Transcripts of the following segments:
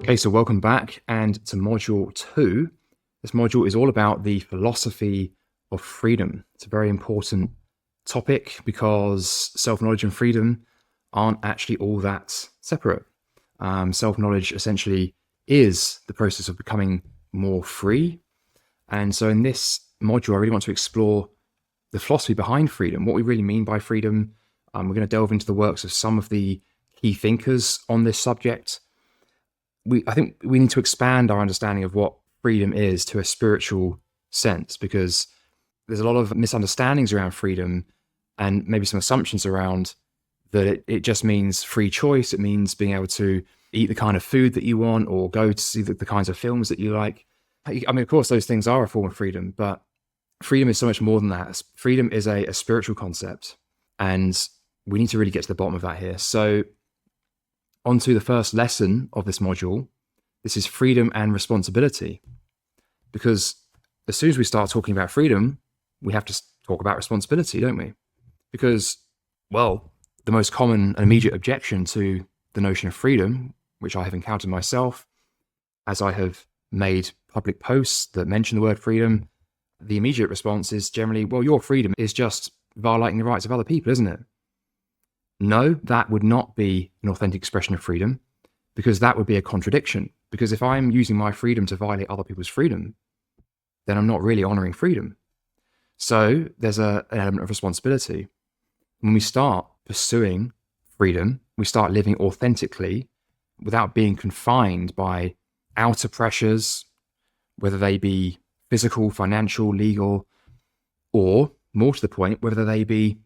Okay, so welcome back and to module 2. This module is all about the philosophy of freedom. It's a very important topic because self-knowledge and freedom aren't actually all that separate. Self-knowledge essentially is the process of becoming more free. And so in this module, I really want to explore the philosophy behind freedom, what we really mean by freedom. We're going to delve into the works of some of the key thinkers on this subject. I think we need to expand our understanding of what freedom is to a spiritual sense, because there's a lot of misunderstandings around freedom and maybe some assumptions around that it just means free choice. It means being able to eat the kind of food that you want or go to see the kinds of films that you like. I mean, of course, those things are a form of freedom, but freedom is so much more than that. Freedom is a spiritual concept, and we need to really get to the bottom of that here. So on to the first lesson of this module. This is freedom and responsibility. Because as soon as we start talking about freedom, we have to talk about responsibility, don't we? Because, well, the most common and immediate objection to the notion of freedom, which I have encountered myself, as I have made public posts that mention the word freedom, the immediate response is generally, well, your freedom is just violating the rights of other people, isn't it? No, that would not be an authentic expression of freedom, because that would be a contradiction. Because if I'm using my freedom to violate other people's freedom, then I'm not really honoring freedom. So there's an element of responsibility. When we start pursuing freedom, we start living authentically without being confined by outer pressures, whether they be physical, financial, legal, or more to the point, whether they be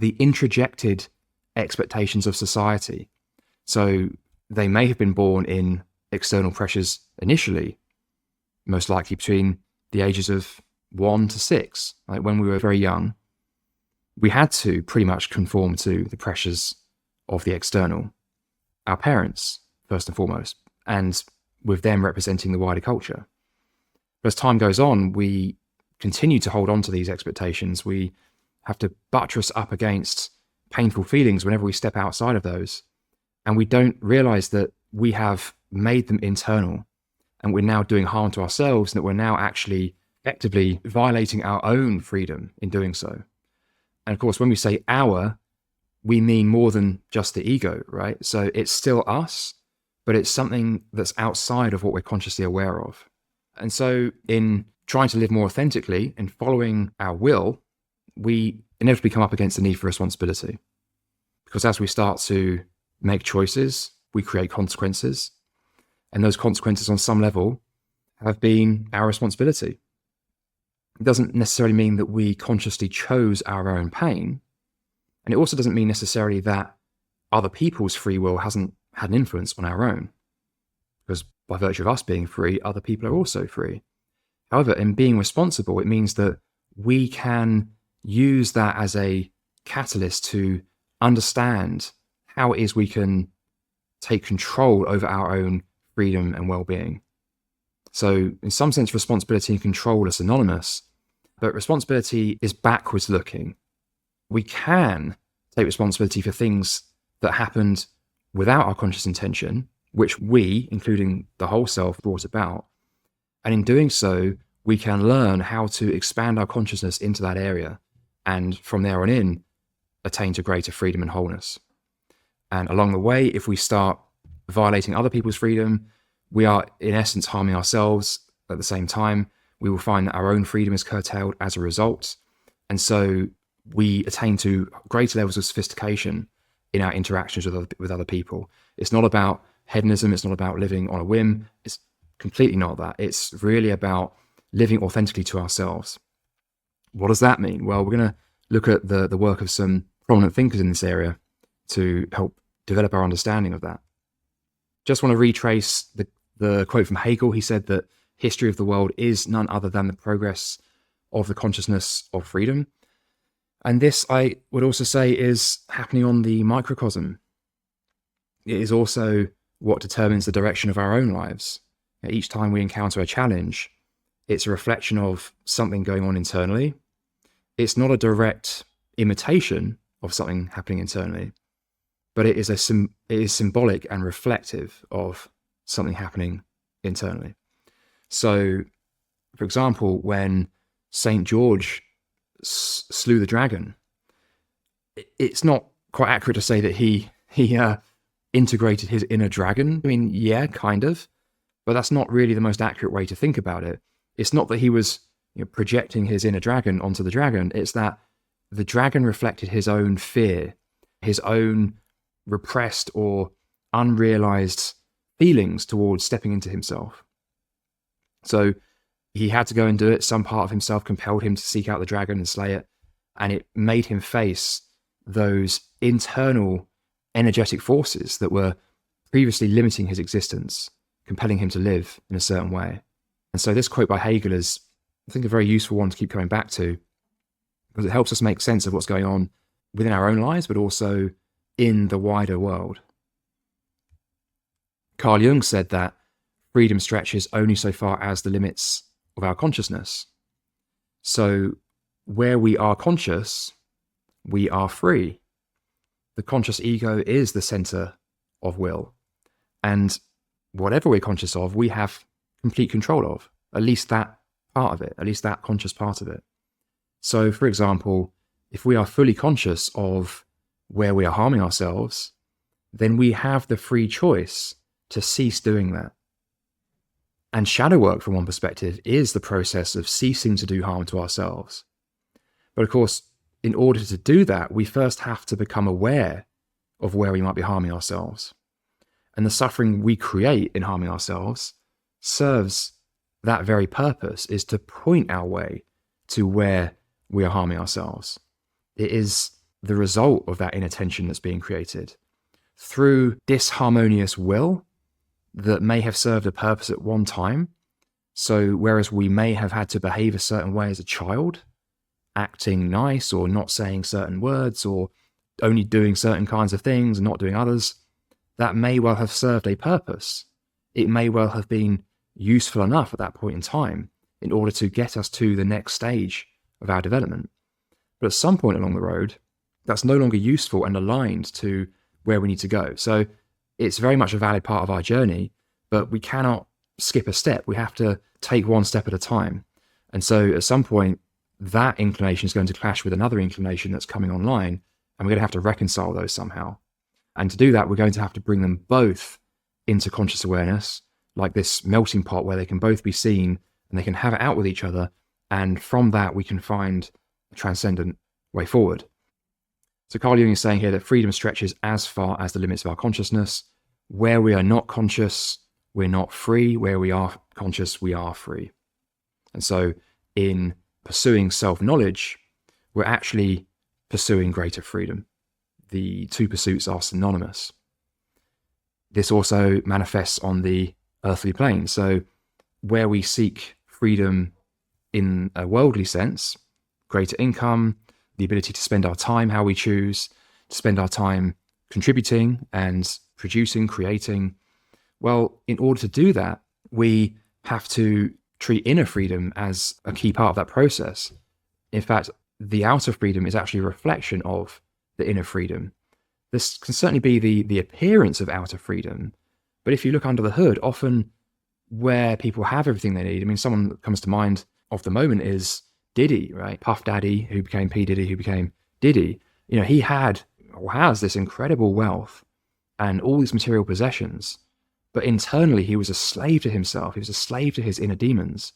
the introjected expectations of society. So they may have been born in external pressures initially, most likely between the ages of 1 to 6. Like when we were very young, we had to pretty much conform to the pressures of the external, our parents, first and foremost, and with them representing the wider culture. But as time goes on, we continue to hold on to these expectations. We have to buttress up against painful feelings whenever we step outside of those. And we don't realize that we have made them internal and we're now doing harm to ourselves, and that we're now actually effectively violating our own freedom in doing so. And of course, when we say our, we mean more than just the ego, right? So it's still us, but it's something that's outside of what we're consciously aware of. And so in trying to live more authentically and following our will, we inevitably come up against the need for responsibility. Because as we start to make choices, we create consequences. And those consequences on some level have been our responsibility. It doesn't necessarily mean that we consciously chose our own pain. And it also doesn't mean necessarily that other people's free will hasn't had an influence on our own. Because by virtue of us being free, other people are also free. However, in being responsible, it means that we can use that as a catalyst to understand how it is we can take control over our own freedom and well-being. So in some sense, responsibility and control are synonymous, but responsibility is backwards looking. We can take responsibility for things that happened without our conscious intention, which we, including the whole self, brought about. And in doing so, we can learn how to expand our consciousness into that area, and from there on in, attain to greater freedom and wholeness. And along the way, if we start violating other people's freedom, we are in essence harming ourselves. At the same time, we will find that our own freedom is curtailed as a result. And so we attain to greater levels of sophistication in our interactions with other people. It's not about hedonism. It's not about living on a whim. It's completely not that. It's really about living authentically to ourselves. What does that mean? Well, we're going to look at the work of some prominent thinkers in this area to help develop our understanding of that. Just want to retrace the quote from Hegel. He said that history of the world is none other than the progress of the consciousness of freedom. And this, I would also say, is happening on the microcosm. It is also what determines the direction of our own lives. Each time we encounter a challenge, it's a reflection of something going on internally. It's not a direct imitation of something happening internally, but it is symbolic and reflective of something happening internally. So, for example, when St. George slew the dragon, it's not quite accurate to say that he integrated his inner dragon. I mean, yeah, kind of, but that's not really the most accurate way to think about it. It's not that he was projecting his inner dragon onto the dragon. It's that the dragon reflected his own fear, his own repressed or unrealized feelings towards stepping into himself. So he had to go and do it. Some part of himself compelled him to seek out the dragon and slay it. And it made him face those internal energetic forces that were previously limiting his existence, compelling him to live in a certain way. And so this quote by Hegel is, I think, a very useful one to keep coming back to, because it helps us make sense of what's going on within our own lives, but also in the wider world. Carl Jung said that freedom stretches only so far as the limits of our consciousness. So where we are conscious, we are free. The conscious ego is the center of will. And whatever we're conscious of, we have complete control of, at least that part of it, at least that conscious part of it. So, for example, if we are fully conscious of where we are harming ourselves, then we have the free choice to cease doing that. And shadow work, from one perspective, is the process of ceasing to do harm to ourselves. But of course, in order to do that, we first have to become aware of where we might be harming ourselves. And the suffering we create in harming ourselves serves that very purpose, is to point our way to where we are harming ourselves. It is the result of that inattention that's being created through disharmonious will that may have served a purpose at one time. So whereas we may have had to behave a certain way as a child, acting nice or not saying certain words or only doing certain kinds of things and not doing others, that may well have served a purpose. It may well have been useful enough at that point in time in order to get us to the next stage of our development. But at some point along the road, that's no longer useful and aligned to where we need to go. So it's very much a valid part of our journey, but we cannot skip a step. We have to take one step at a time. And so at some point, that inclination is going to clash with another inclination that's coming online, and we're going to have to reconcile those somehow. And to do that, we're going to have to bring them both into conscious awareness, like this melting pot where they can both be seen and they can have it out with each other. And from that, we can find a transcendent way forward. So Carl Jung is saying here that freedom stretches as far as the limits of our consciousness. Where we are not conscious, we're not free. Where we are conscious, we are free. And so in pursuing self-knowledge, we're actually pursuing greater freedom. The two pursuits are synonymous. This also manifests on the earthly plane. So where we seek freedom in a worldly sense, greater income, the ability to spend our time how we choose, to spend our time contributing and producing, creating. Well, in order to do that, we have to treat inner freedom as a key part of that process. In fact, the outer freedom is actually a reflection of the inner freedom. This can certainly be the appearance of outer freedom, but if you look under the hood, often where people have everything they need, I mean, someone that comes to mind of the moment is Diddy, right? Puff Daddy, who became P. Diddy, who became Diddy. You know, he had or has this incredible wealth and all these material possessions, but internally he was a slave to himself. He was a slave to his inner demons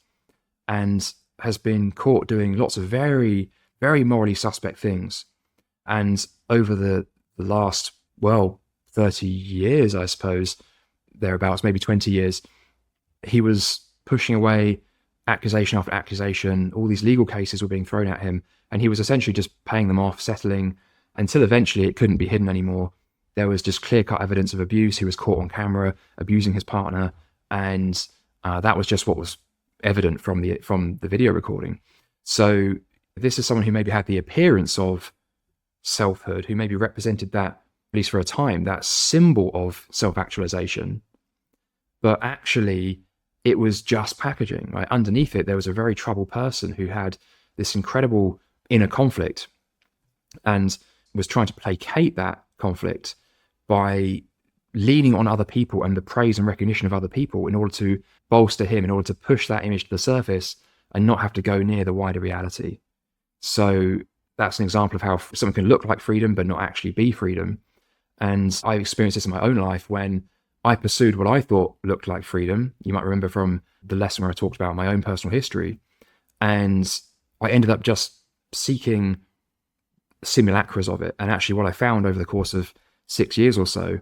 and has been caught doing lots of very, very morally suspect things. And over the last, 30 years, I suppose, thereabouts, maybe 20 years, he was pushing away accusation after accusation. All these legal cases were being thrown at him, and he was essentially just paying them off, settling, until eventually it couldn't be hidden anymore. There was just clear-cut evidence of abuse. He was caught on camera abusing his partner, and that was just what was evident from the video recording. So this is someone who maybe had the appearance of selfhood, who maybe represented that, at least for a time, that symbol of self-actualization, but actually it was just packaging, right? Underneath it, there was a very troubled person who had this incredible inner conflict and was trying to placate that conflict by leaning on other people and the praise and recognition of other people in order to bolster him, in order to push that image to the surface and not have to go near the wider reality. So that's an example of how something can look like freedom but not actually be freedom. And I've experienced this in my own life when I pursued what I thought looked like freedom. You might remember from the lesson where I talked about my own personal history. And I ended up just seeking simulacras of it. And actually what I found over the course of 6 years or so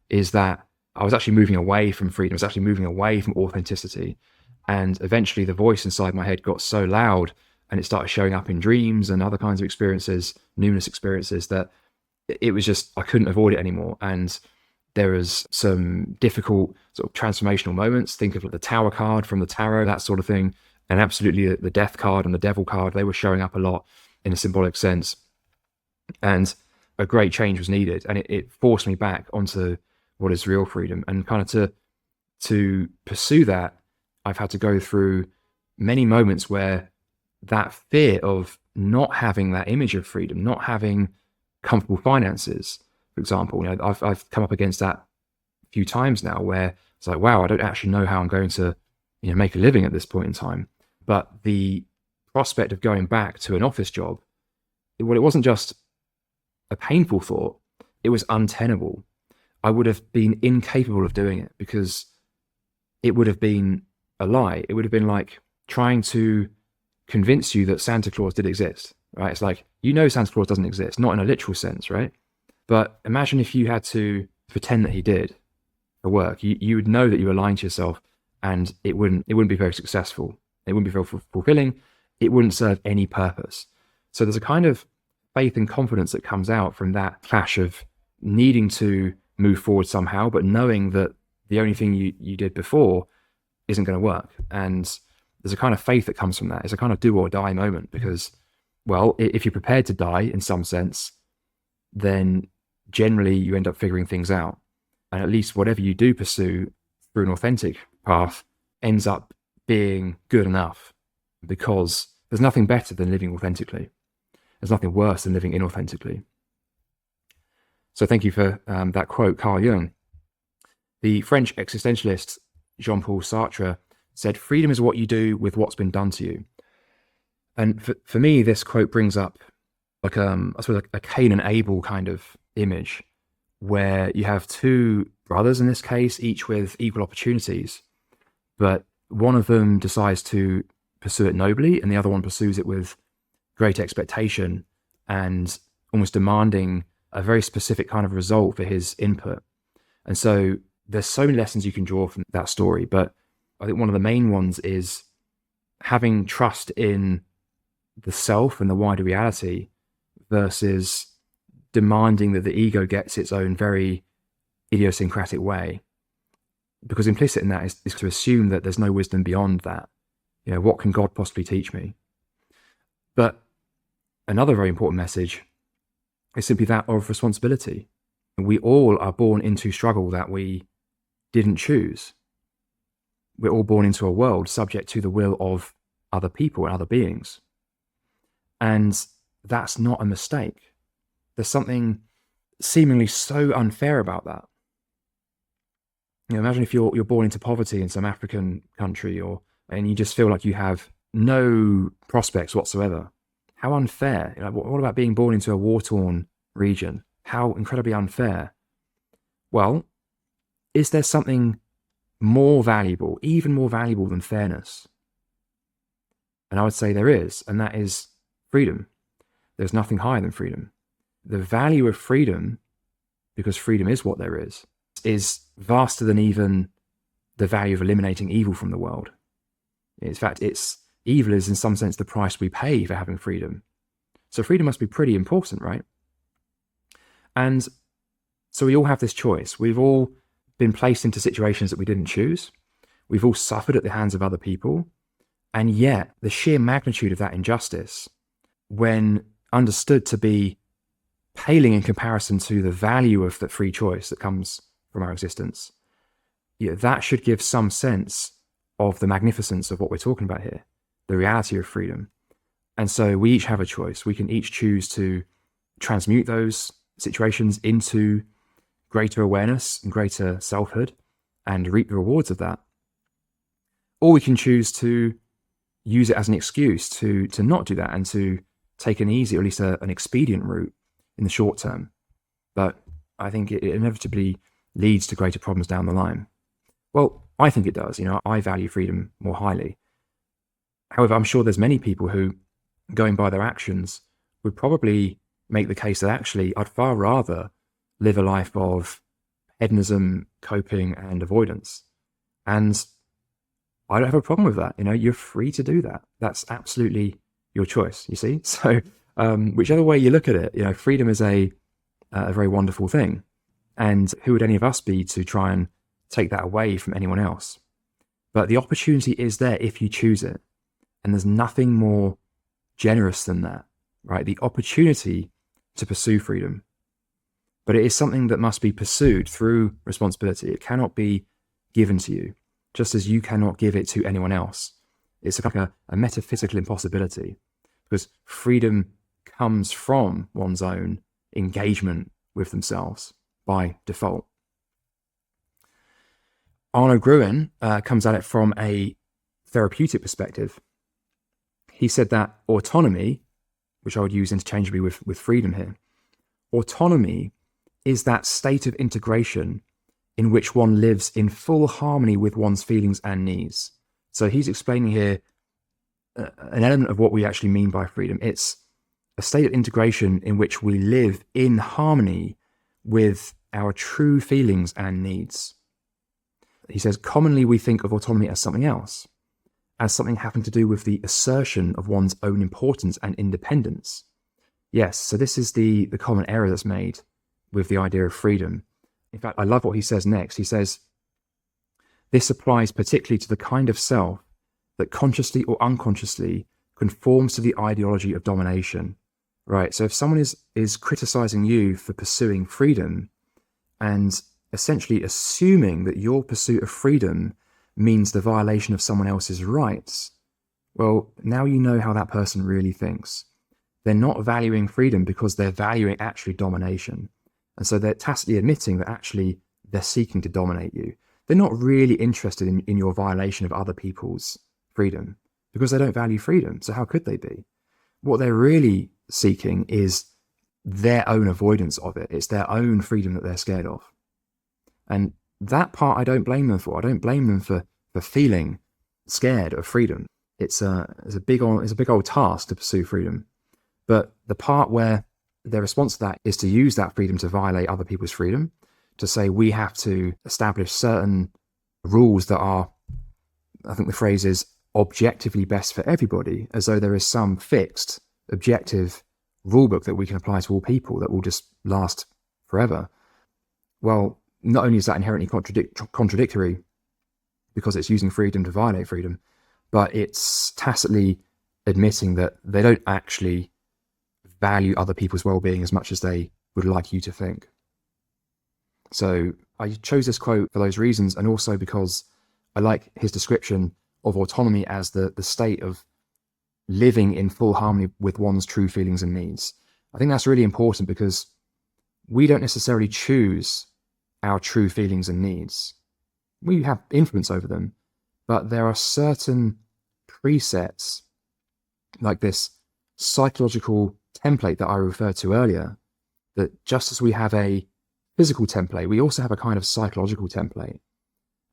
is that I was actually moving away from freedom. I was actually moving away from authenticity. And eventually the voice inside my head got so loud and it started showing up in dreams and other kinds of experiences, numerous experiences, that it was just, I couldn't avoid it anymore. And there was some difficult sort of transformational moments. Think of like the Tower card from the tarot, that sort of thing. And absolutely the Death card and the Devil card, they were showing up a lot in a symbolic sense. And a great change was needed. And it forced me back onto what is real freedom. And kind of to pursue that, I've had to go through many moments where that fear of not having that image of freedom, not having comfortable finances, for example, I've come up against that a few times now where it's like, wow, I don't actually know how I'm going to, make a living at this point in time. But the prospect of going back to an office job, it wasn't just a painful thought, it was untenable. I would have been incapable of doing it because it would have been a lie. It would have been like trying to convince you that Santa Claus did exist, right? It's like, Santa Claus doesn't exist, not in a literal sense, right? But imagine if you had to pretend that he did for work. You would know that you were lying to yourself, and it wouldn't be very successful. It wouldn't be very fulfilling. It wouldn't serve any purpose. So there's a kind of faith and confidence that comes out from that clash of needing to move forward somehow, but knowing that the only thing you did before isn't going to work. And there's a kind of faith that comes from that. It's a kind of do or die moment because, well, if you're prepared to die in some sense, then generally you end up figuring things out. And at least whatever you do pursue through an authentic path ends up being good enough, because there's nothing better than living authentically. There's nothing worse than living inauthentically. So thank you for that quote, Carl Jung. The French existentialist Jean-Paul Sartre said, "Freedom is what you do with what's been done to you." And for me, this quote brings up like I suppose like a Cain and Abel kind of image, where you have two brothers in this case, each with equal opportunities, but one of them decides to pursue it nobly, and the other one pursues it with great expectation and almost demanding a very specific kind of result for his input. And so there's so many lessons you can draw from that story, but I think one of the main ones is having trust in the self and the wider reality versus demanding that the ego gets its own very idiosyncratic way. Because implicit in that is to assume that there's no wisdom beyond that. What can God possibly teach me? But another very important message is simply that of responsibility. We all are born into struggle that we didn't choose. We're all born into a world subject to the will of other people and other beings. And that's not a mistake. There's something seemingly so unfair about that. Imagine if you're born into poverty in some African country, and you just feel like you have no prospects whatsoever. How unfair. What about being born into a war-torn region? How incredibly unfair. Well, is there something more valuable, even more valuable than fairness? And I would say there is, and that is freedom. There's nothing higher than freedom. The value of freedom, because freedom is what there is vaster than even the value of eliminating evil from the world. In fact, evil is in some sense the price we pay for having freedom. So freedom must be pretty important, right? And so we all have this choice. We've all been placed into situations that we didn't choose. We've all suffered at the hands of other people. And yet the sheer magnitude of that injustice, when understood to be paling in comparison to the value of the free choice that comes from our existence, that should give some sense of the magnificence of what we're talking about here, the reality of freedom. And so we each have a choice. We can each choose to transmute those situations into greater awareness and greater selfhood and reap the rewards of that. Or we can choose to use it as an excuse to not do that and to take an easy, or at least an expedient route in the short term. But I think it inevitably leads to greater problems down the line. Well, I think it does. I value freedom more highly. However, I'm sure there's many people who, going by their actions, would probably make the case that actually I'd far rather live a life of hedonism, coping, and avoidance. And I don't have a problem with that. You're free to do that. That's absolutely your choice, you see? So whichever way you look at it, freedom is a very wonderful thing. And who would any of us be to try and take that away from anyone else? But the opportunity is there if you choose it. And there's nothing more generous than that, right? The opportunity to pursue freedom. But it is something that must be pursued through responsibility. It cannot be given to you, just as you cannot give it to anyone else. It's like a metaphysical impossibility, because freedom comes from one's own engagement with themselves by default. Arno Gruen comes at it from a therapeutic perspective. He said that autonomy, which I would use interchangeably with freedom here, autonomy is that state of integration in which one lives in full harmony with one's feelings and needs. So he's explaining here an element of what we actually mean by freedom. It's a state of integration in which we live in harmony with our true feelings and needs. He says, commonly we think of autonomy as something else, as something having to do with the assertion of one's own importance and independence. Yes, so this is the common error that's made with the idea of freedom. In fact, I love what he says next. He says, this applies particularly to the kind of self that consciously or unconsciously conforms to the ideology of domination. Right, so if someone is criticizing you for pursuing freedom and essentially assuming that your pursuit of freedom means the violation of someone else's rights, well, now you know how that person really thinks. They're not valuing freedom because they're valuing actually domination. And so they're tacitly admitting that actually they're seeking to dominate you. They're not really interested in your violation of other people's freedom because they don't value freedom. So how could they be? What they're really seeking is their own avoidance of it. It's their own freedom that they're scared of. And that part I don't blame them for. I don't blame them for feeling scared of freedom. It's a big old task to pursue freedom. But the part where their response to that is to use that freedom to violate other people's freedom, to say we have to establish certain rules that are, I think the phrase is, objectively best for everybody, as though there is some fixed, objective rulebook that we can apply to all people that will just last forever. Well, not only is that inherently contradictory because it's using freedom to violate freedom, but it's tacitly admitting that they don't actually value other people's well-being as much as they would like you to think. So I chose this quote for those reasons, and also because I like his description of autonomy as the state of living in full harmony with one's true feelings and needs. I think that's really important because we don't necessarily choose our true feelings and needs. We have influence over them, but there are certain presets, like this psychological template that I referred to earlier, that just as we have a physical template, we also have a kind of psychological template.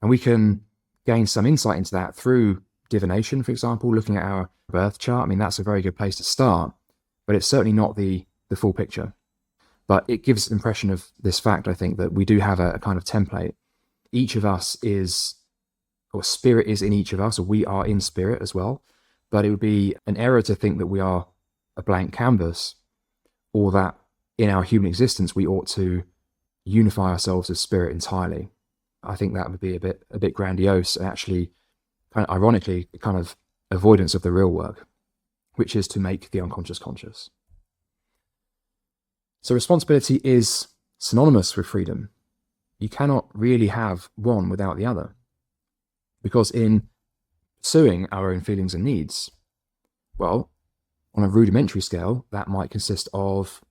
And we can gain some insight into that through divination, for example, looking at our birth chart. I mean, that's a very good place to start, but it's certainly not the full picture. But it gives an impression of this fact, I think, that we do have a kind of template. Each of us is, or spirit is in each of us, or we are in spirit as well. But it would be an error to think that we are a blank canvas, or that in our human existence we ought to unify ourselves with spirit entirely. I think that would be a bit grandiose, and actually, kind of ironically, a kind of avoidance of the real work, which is to make the unconscious conscious. So responsibility is synonymous with freedom. You cannot really have one without the other, because in pursuing our own feelings and needs, well, on a rudimentary scale, that might consist of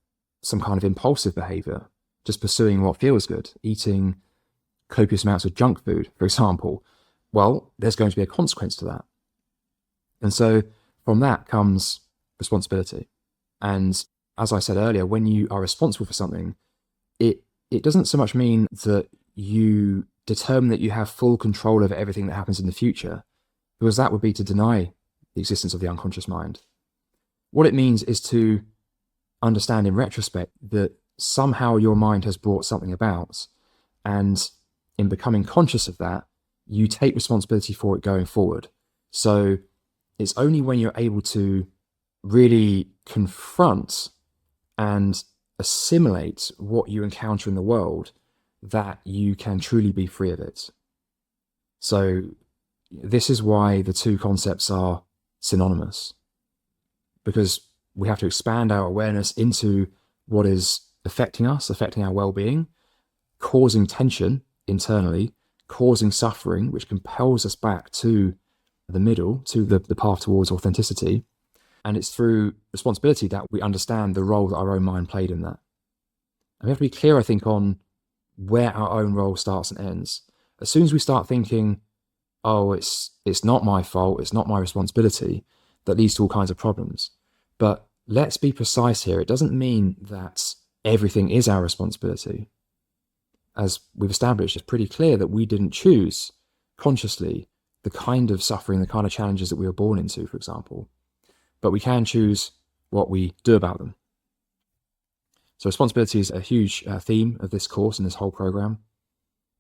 some kind of impulsive behavior, just pursuing what feels good, eating copious amounts of junk food, for example, well, there's going to be a consequence to that. And so from that comes responsibility. And as I said earlier, when you are responsible for something, it doesn't so much mean that you determine that you have full control over everything that happens in the future, because that would be to deny the existence of the unconscious mind. What it means is to understand in retrospect that somehow your mind has brought something about, and in becoming conscious of that, you take responsibility for it going forward. So it's only when you're able to really confront and assimilate what you encounter in the world that you can truly be free of it. So this is why the two concepts are synonymous, because we have to expand our awareness into what is affecting us, affecting our well-being, causing tension internally, causing suffering, which compels us back to the middle, to the path towards authenticity. And it's through responsibility that we understand the role that our own mind played in that. And we have to be clear, I think, on where our own role starts and ends. As soon as we start thinking, oh, it's not my fault, it's not my responsibility, that leads to all kinds of problems. But let's be precise here. It doesn't mean that everything is our responsibility. As we've established, it's pretty clear that we didn't choose consciously the kind of suffering, the kind of challenges that we were born into, for example. But we can choose what we do about them. So responsibility is a huge theme of this course and this whole program.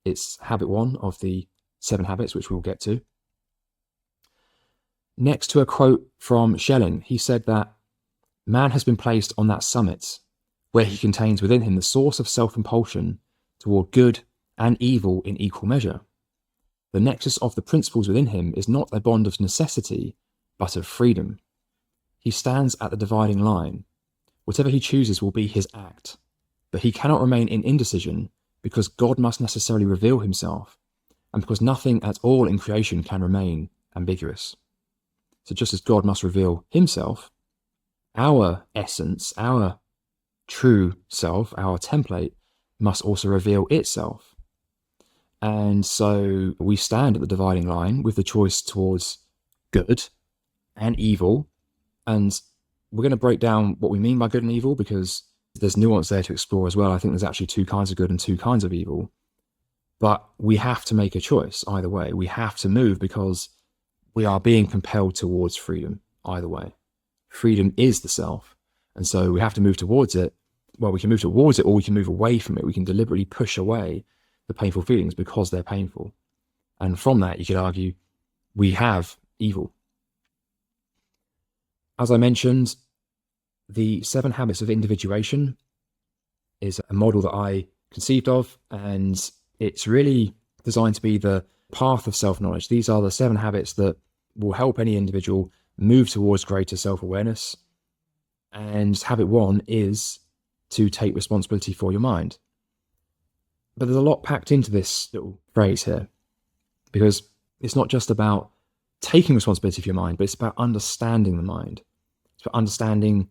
It's habit 1 of the 7 habits, which we'll get to. Next to a quote from Schelling, he said that man has been placed on that summit where he contains within him the source of self-impulsion toward good and evil in equal measure. The nexus of the principles within him is not a bond of necessity, but of freedom. He stands at the dividing line. Whatever he chooses will be his act, but he cannot remain in indecision because God must necessarily reveal himself, and because nothing at all in creation can remain ambiguous. So just as God must reveal himself, our essence, our true self, our template, must also reveal itself. And so we stand at the dividing line with the choice towards good and evil. And we're going to break down what we mean by good and evil, because there's nuance there to explore as well. I think there's actually 2 kinds of good and 2 kinds of evil. But we have to make a choice either way. We have to move because we are being compelled towards freedom either way. Freedom is the self. And so we have to move towards it. Well, we can move towards it or we can move away from it. We can deliberately push away the painful feelings because they're painful. And from that, you could argue we have evil. As I mentioned, the 7 habits of individuation is a model that I conceived of, and it's really designed to be the path of self-knowledge. These are the 7 habits that will help any individual move towards greater self-awareness. And habit 1 is to take responsibility for your mind. But there's a lot packed into this little phrase here, because it's not just about taking responsibility for your mind, but it's about understanding the mind. It's about understanding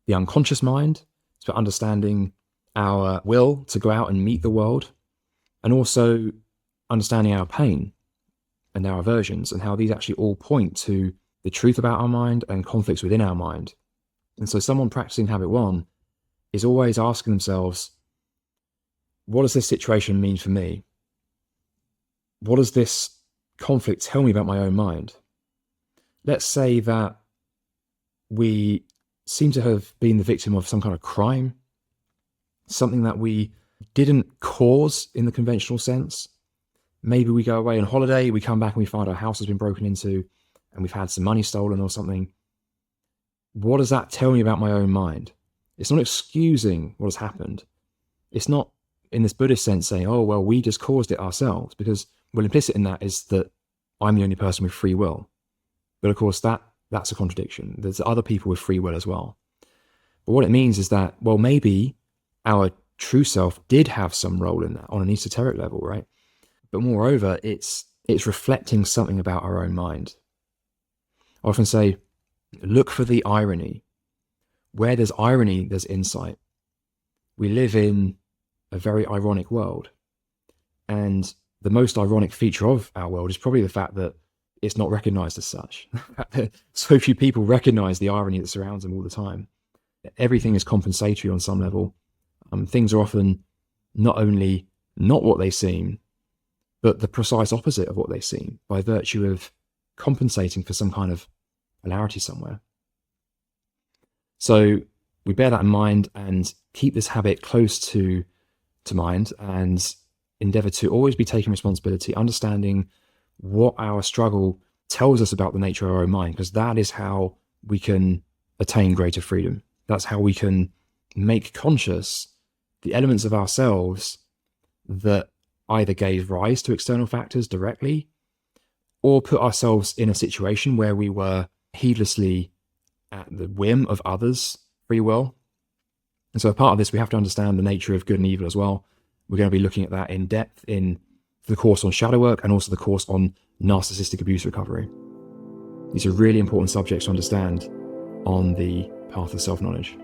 the unconscious mind. It's about understanding our will to go out and meet the world, and also understanding our pain and our aversions, and how these actually all point to the truth about our mind and conflicts within our mind. And so someone practicing habit 1 is always asking themselves, what does this situation mean for me? What does this conflict tell me about my own mind? Let's say that we seem to have been the victim of some kind of crime, something that we didn't cause in the conventional sense. Maybe we go away on holiday, we come back and we find our house has been broken into and we've had some money stolen or something. What does that tell me about my own mind? It's not excusing what has happened. It's not in this Buddhist sense saying, oh, well, we just caused it ourselves, because, well, implicit in that is that I'm the only person with free will. But of course, that's a contradiction. There's other people with free will as well. But what it means is that, well, maybe our true self did have some role in that on an esoteric level, right? But moreover, it's reflecting something about our own mind. I often say, look for the irony. Where there's irony, there's insight. We live in a very ironic world. And the most ironic feature of our world is probably the fact that it's not recognized as such. The fact that so few people recognize the irony that surrounds them all the time. Everything is compensatory on some level. Things are often not only not what they seem, but the precise opposite of what they seem, by virtue of compensating for some kind of polarity somewhere. So we bear that in mind and keep this habit close to mind, and endeavor to always be taking responsibility, understanding what our struggle tells us about the nature of our own mind, because that is how we can attain greater freedom. That's how we can make conscious the elements of ourselves that either gave rise to external factors directly, or put ourselves in a situation where we were heedlessly at the whim of others' free will. And so a part of this, we have to understand the nature of good and evil as well. We're going to be looking at that in depth in the course on shadow work and also the course on narcissistic abuse recovery. These are really important subjects to understand on the path of self-knowledge.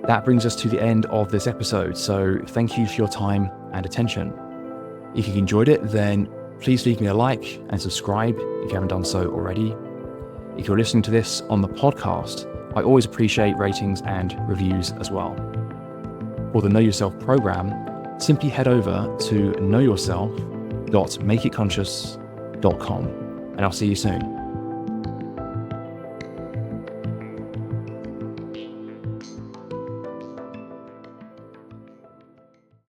That brings us to the end of this episode. So thank you for your time and attention. If you enjoyed it, then please leave me a like and subscribe if you haven't done so already. If you're listening to this on the podcast, I always appreciate ratings and reviews as well. For the Know Yourself program, simply head over to knowyourself.makeitconscious.com, and I'll see you soon.